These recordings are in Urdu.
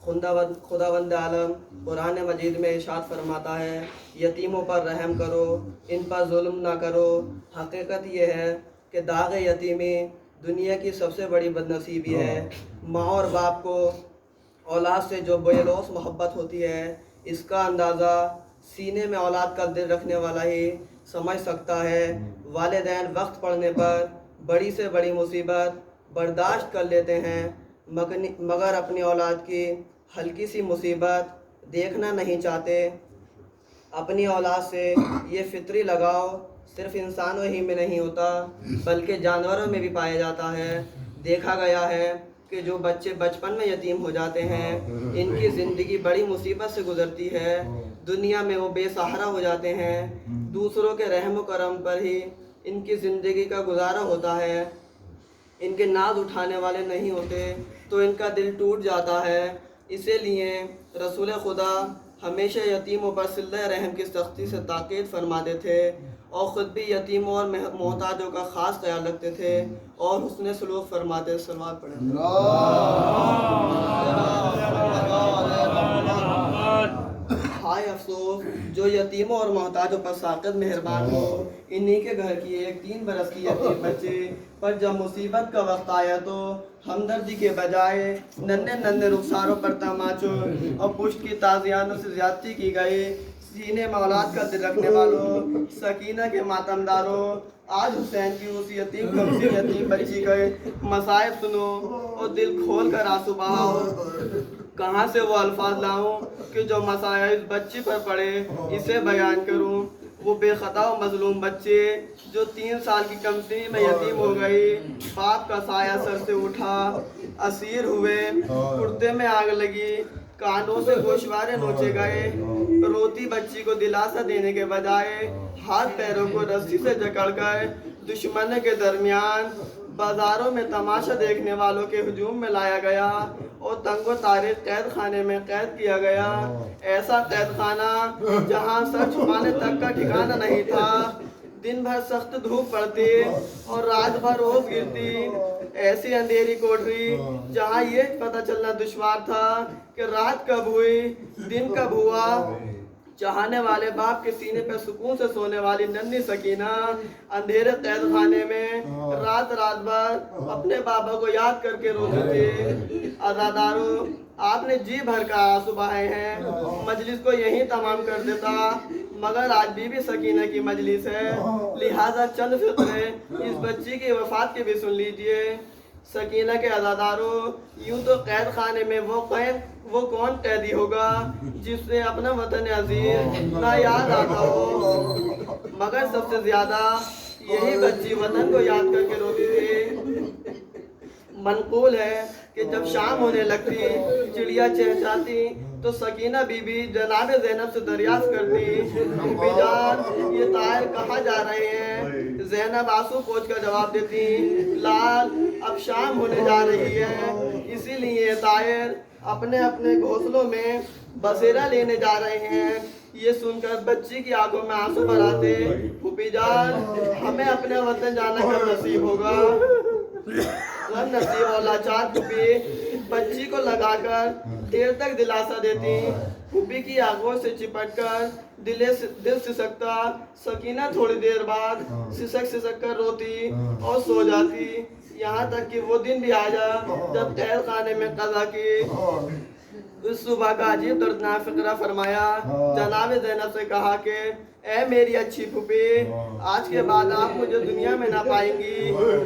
خداوند عالم قرآن مجید میں ارشاد فرماتا ہے یتیموں پر رحم کرو، ان پر ظلم نہ کرو۔ حقیقت یہ ہے کہ داغ یتیمی دنیا کی سب سے بڑی بدنصیبی ہے۔ ماں اور باپ کو اولاد سے جو بے لوث محبت ہوتی ہے، اس کا اندازہ سینے میں اولاد کا دل رکھنے والا ہی سمجھ سکتا ہے۔ والدین وقت پڑنے پر بڑی سے بڑی مصیبت برداشت کر لیتے ہیں، مگر اپنی اولاد کی ہلکی سی مصیبت دیکھنا نہیں چاہتے۔ اپنی اولاد سے یہ فطری لگاؤ صرف انسانوں ہی میں نہیں ہوتا بلکہ جانوروں میں بھی پایا جاتا ہے۔ دیکھا گیا ہے کہ جو بچے بچپن میں یتیم ہو جاتے ہیں، ان کی زندگی بڑی مصیبت سے گزرتی ہے۔ دنیا میں وہ بے سہارا ہو جاتے ہیں، دوسروں کے رحم و کرم پر ہی ان کی زندگی کا گزارا ہوتا ہے۔ ان کے ناز اٹھانے والے نہیں ہوتے تو ان کا دل ٹوٹ جاتا ہے۔ اسی لیے رسول خدا ہمیشہ یتیموں پر صلہ رحم کی سختی سے تاکید فرماتے تھے، اور خود بھی یتیموں اور محتاجوں کا خاص خیال رکھتے تھے اور حسن سلوک فرماتے۔ سلوات پڑھیں۔ ہائے افسوس جو یتیموں اور محتاجوں پر ساقط مہربان ہو۔ انہی کے گھر کی ایک 3 برس کی یتیم بچے پر جب مصیبت کا وقت آیا تو ہمدردی کے بجائے ننھے ننھے رخساروں پر تماچوں اور پشت کی تازیانوں سے زیادتی کی گئی۔ سینے میں اولاد کا دل رکھنے والوں، سکینہ کے ماتم داروں، آج حسین کی اس یتیم بچی کے مصائب سنو اور دل کھول کر آنسو بہاؤ۔ کہاں سے وہ الفاظ لاؤں کہ جو مصائب اس بچی پر پڑے اسے بیان کروں۔ وہ بے خطا و مظلوم بچے جو 3 سال کی کمسنی میں یتیم ہو گئی، باپ کا سایہ سر سے اٹھا، اسیر ہوئے، کرتے میں آگ لگی، کانوں سے گوشوارے نوچے گئے۔ روتی بچی کو دلاسا دینے کے بجائے ہاتھ پیروں کو رسی سے جکڑ کر دشمن کے درمیان بازاروں میں تماشا دیکھنے والوں کے ہجوم میں لایا گیا اور تنگ و تاریک قید خانے میں قید کیا گیا۔ ایسا قید خانہ جہاں سر چھپانے تک کا ٹھکانہ نہیں تھا۔ دن بھر سخت دھوپ پڑتی اور رات بھر روز گرتی۔ ایسی اندھیری کوٹری جہاں یہ پتہ چلنا دشوار تھا کہ رات کب ہوئی دن کب ہوا۔ چاہنے والے باپ کے سینے پہ سکون سے سونے والی ننھی سکینہ اندھیرے قید خانے میں رات بھر اپنے بابا کو یاد کر کے روتی تھی۔ عزادارو، آپ نے جی بھر کا آنسو بہائے ہیں، مجلس کو یہیں تمام کر دیتا، مگر آج بی بی سکینہ کی مجلس ہے، لہٰذا چند فقرے اس بچی کی وفات کے بھی سن لیجئے۔ سکینہ کے عزادارو، یوں تو قید خانے میں وہ کون قیدی ہوگا جس سے اپنا وطن عزیز نہ یاد آتا ہو، مگر سب سے زیادہ یہی بچی وطن کو یاد کر کے روتی تھی۔ منقول ہے کہ جب شام ہونے لگتی، چڑیا چہچاتی تو سکینہ بی بی جناب زینب سے دریافت کرتی، بی جان یہ طاہر کہاں جا رہے ہیں؟ زینب آنسو پوچھ کر جواب دیتی، لال اب شام ہونے جا رہی ہے، اسی لیے طاہر اپنے گھونسلوں میں بسیرا لینے جا رہے ہیں۔ یہ سن کر بچی کی آنکھوں میں آنسو بھر آتے، پھوپھی جان ہمیں اپنے وطن جانا کب نصیب ہوگا؟ غم نصیب اور لاچار پھوپھی بچی کو لگا کر دیر تک دلاسا دیتی۔ پھوپھی کی آنکھوں سے چپٹ کر دل سسکتا، سکینہ تھوڑی دیر بعد سسک کر روتی اور سو جاتی، یہاں تک کہ وہ دن بھی آیا جب قید خانے میں قضا کی۔ اس صبح کا عجیب دردناک فقرہ فرمایا۔ جناب زینب سے کہا کہ اے میری اچھی پھوپھی، آج کے بعد آپ مجھے دنیا میں نہ پائیں گی،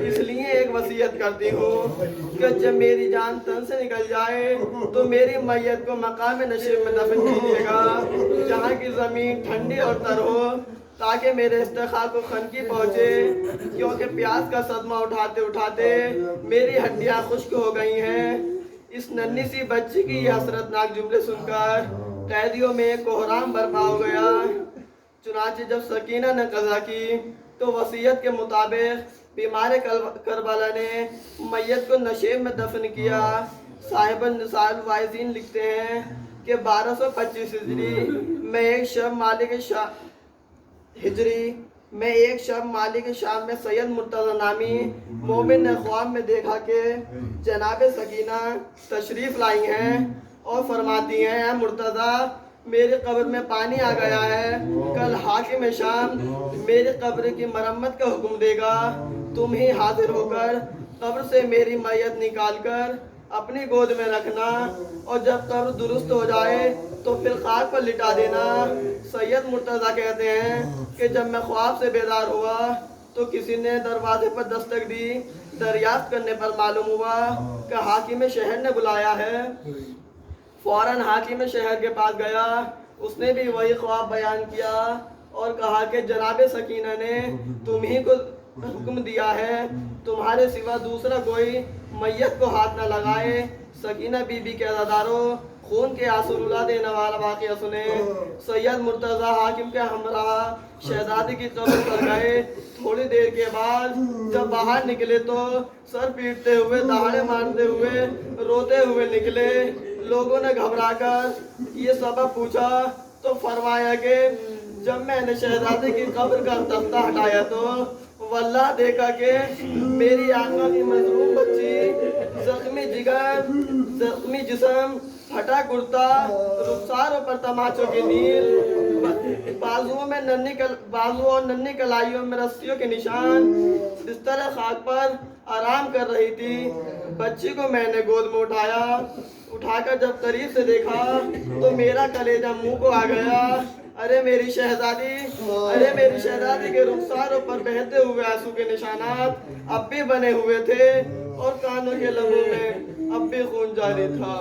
اس لیے ایک وصیت کرتی ہوں کہ جب میری جان تن سے نکل جائے تو میری میت کو مقام نشیب میں دفن کیجیے گا، جہاں کی زمین ٹھنڈی اور تر ہو، تاکہ میرے استخاذ کو خنکی پہنچے، کیونکہ پیاس کا صدمہ اٹھاتے اٹھاتے میری ہڈیاں خشک ہو گئی ہیں۔ اس ننھی سی بچی کی یہ حسرتناک جملے سن کر قیدیوں میں کوہرام برپا ہو گیا۔ چنانچہ جب سکینہ نے قضا کی تو وصیت کے مطابق بیمار کربلا نے میت کو نشیب میں دفن کیا۔ صاحب النساء الواعظین لکھتے ہیں کہ 1225 ہجری میں ایک شب مالک ہجری میں ایک شب مالک شام میں سید مرتضی نامی مومن نے خواب میں دیکھا کہ جناب سکینہ تشریف لائی ہیں اور فرماتی ہیں اے مرتضی میری قبر میں پانی آ گیا ہے، کل حاکم شام میری قبر کی مرمت کا حکم دے گا، تم ہی حاضر ہو کر قبر سے میری میت نکال کر اپنی گود میں رکھنا اور جب قبر درست ہو جائے تو پھر خاک پر لٹا دینا۔ سید مرتضی کہتے ہیں کہ جب میں خواب سے بیدار ہوا تو کسی نے دروازے پر دستک دی، دریافت کرنے پر معلوم ہوا کہ حاکم شہر نے بلایا ہے۔ فوراً حاکم شہر کے پاس گیا، اس نے بھی وہی خواب بیان کیا اور کہا کہ جناب سکینہ نے تم ہی کو حکم دیا ہے تمہارے سوا دوسرا کوئی میت کو ہاتھ نہ لگائے۔ سکینہ بی بی کے عزاداروں خون کے آنسو رلا دینے والا واقعہ سنے۔ سید مرتضی حاکم کے ہمراہ شہزادی کی قبر پر گئے، تھوڑی دیر کے بعد جب باہر نکلے تو سر پیٹتے ہوئے دہاڑے مارتے ہوئے روتے ہوئے نکلے۔ لوگوں نے گھبرا کر یہ سبب پوچھا تو فرمایا کہ جب میں نے شہزادی کی قبر کا تختہ ہٹایا تو واللہ دیکھا کہ میری آنکھوں کی مظلوم بچی، زخمی جگر، زخمی جسم، پھٹا کرتا، رخساروں پر تماچوں کی نیل، بازو اور ننھی کلائیوں میں رسیوں کے نشان، بستر خاک پر آرام کر رہی تھی۔ بچی کو میں نے گود میں اٹھا کر جب قریب سے دیکھا تو میرا کلیجہ منہ کو آ گیا۔ ارے میری شہزادی کے رخساروں پر بہتے ہوئے آنسو کے نشانات اب بھی بنے ہوئے تھے اور کانوں کے لبوں میں اب بھی خون جاری تھا۔